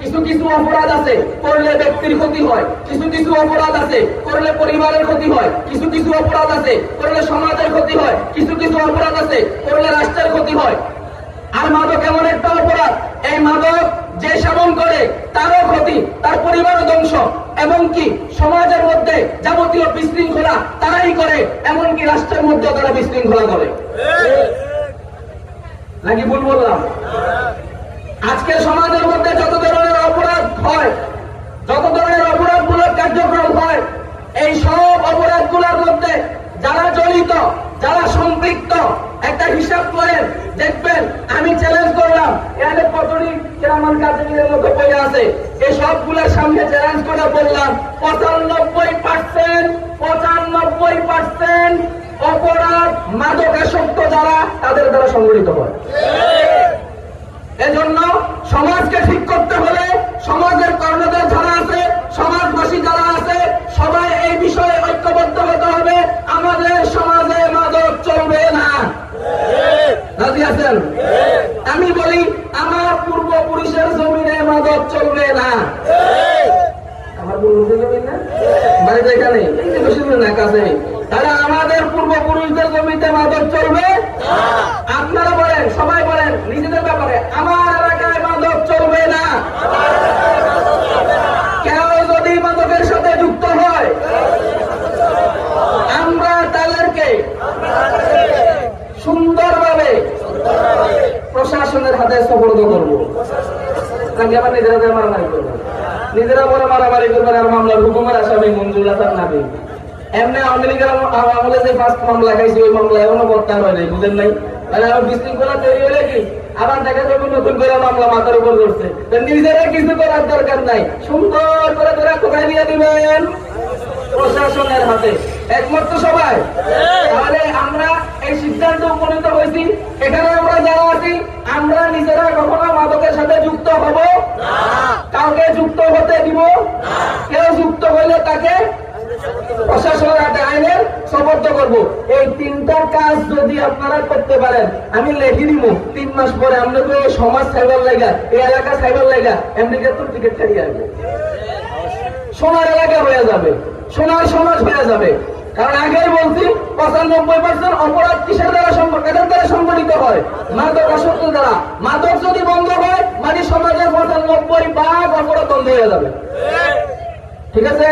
কিছু কিছু অপরাধ আছে করলে ব্যক্তির ক্ষতি হয়, কিছু কিছু অপরাধ আছে করলে পরিবারের ক্ষতি হয়, কিছু কিছু অপরাধ আছে করলে সমাজের ক্ষতি হয়, কিছু কিছু অপরাধ আছে করলে রাষ্ট্রের ক্ষতি হয়। আর মাদক এমন একটা অপরাধ, এই মাদক যে সেবন করে তারও ক্ষতি, তার পরিবারও ধ্বংস, এমনকি সমাজের মধ্যে যাবতীয় বিশৃঙ্খলা তারাই করে, এমনকি রাষ্ট্রের মধ্যে তারা বিশৃঙ্খলা করে। নাকি ভুল বললাম? আজকে সমাজের মধ্যে যত ধরনের অপরাধ হয়, যত ধরনের অপরাধমূলক কার্যক্রম হয়, এই সব অপরাধগুলোর মধ্যে যারা জড়িত, যারা সম্পৃক্ত, একটা হিসাব করেন দেখবেন। আমি চ্যালেঞ্জ করলাম, এখানে কতটি আমার কাছে মতো বই আছে, এই সবগুলোর সামনে চ্যালেঞ্জ করে বললাম 95% অপরাধ মাদকাসক্ত যারা, তাদের দ্বারা সংগঠিত হয়। এজন্য সমাজকে ঠিক করতে হলে সমাজের কর্ণধার যারা আছে, সমাজবাসী যারা আছে, সবাই এই বিষয়ে ঐক্যবদ্ধ হতে হবে। আমাদের সমাজে মাদক চলবে না। রাজি আছেন? আমি বলি আমার পূর্বপুরুষের জমিনে মাদক চলবে না। আমার পূর্বপুরুষের জমিন না, বাড়িতে এখানে না কাছে, তাহলে আমাদের পূর্বপুরুষদের জমিতে মাদক চলবে। আপনারা বলেন, সবাই বলেন নিজেদের ব্যাপারে, আমার এলাকায় মাদক চলবে না। কেউ যদি মাদকের সাথে যুক্ত হয়, আমরা তাদেরকে সুন্দরভাবে প্রশাসনের হাতে সোপর্দ করবো। আমি আবার নিজেরা মারামারি করবো, নিজেরা বলে মারামারি করবেন আর মামলার হুকুমের আসামি মঞ্জুর হাসান নাবি। এমনি আওয়ামী লীগের আমলে যে ফার্স্ট মামলা খাইছি, ওই মামলা এখনো প্রত্যাহার হয় নাই, বুঝেন নাই? মানে আমার বিশৃঙ্খলা তৈরি হলে কি আবার দেখা যাবে নতুন করে মামলা মাথার উপর করছে। নিজেরা কিছু করার দরকার নাই, সুন্দর করে ধরে কোথায় নিয়ে দিবেন? প্রশাসনের হাতে। একমত তো সবাই? তাহলে আমরা এই সিদ্ধান্ত উপনীত হয়েছি, এখানে আমরা যারা আছি, আমরা নিজেরা কখনো মাদকের সাথে যুক্ত হব না, কাউকে যুক্ত হতে দিব না। কেউ যুক্ত হইলে তাকে প্রশাসনের হাতে আইনের সোপর্দ করব। এই তিনটা কাজ যদি আপনারা করতে পারেন, আমি লেখি দিব 3 মাস পরে আপনাকে সমাজ সাইবার লাগা, এই এলাকা সাইবার লাগা, আমেরিকা তো টিকিট ছাড়িয়ে আসবে, সোনার এলাকা হয়ে যাবে, সোনার সমাজ হয়ে যাবে। কারণ আগেই বলছি 95% অপরাধ কিসের দ্বারা এদের দ্বারা সংগঠিত হয়? মাদকাসক্ত দ্বারা। মাদক যদি বন্ধ হয়, মানে সমাজের 95% অপরাধ বন্ধ হয়ে যাবে। ঠিক আছে?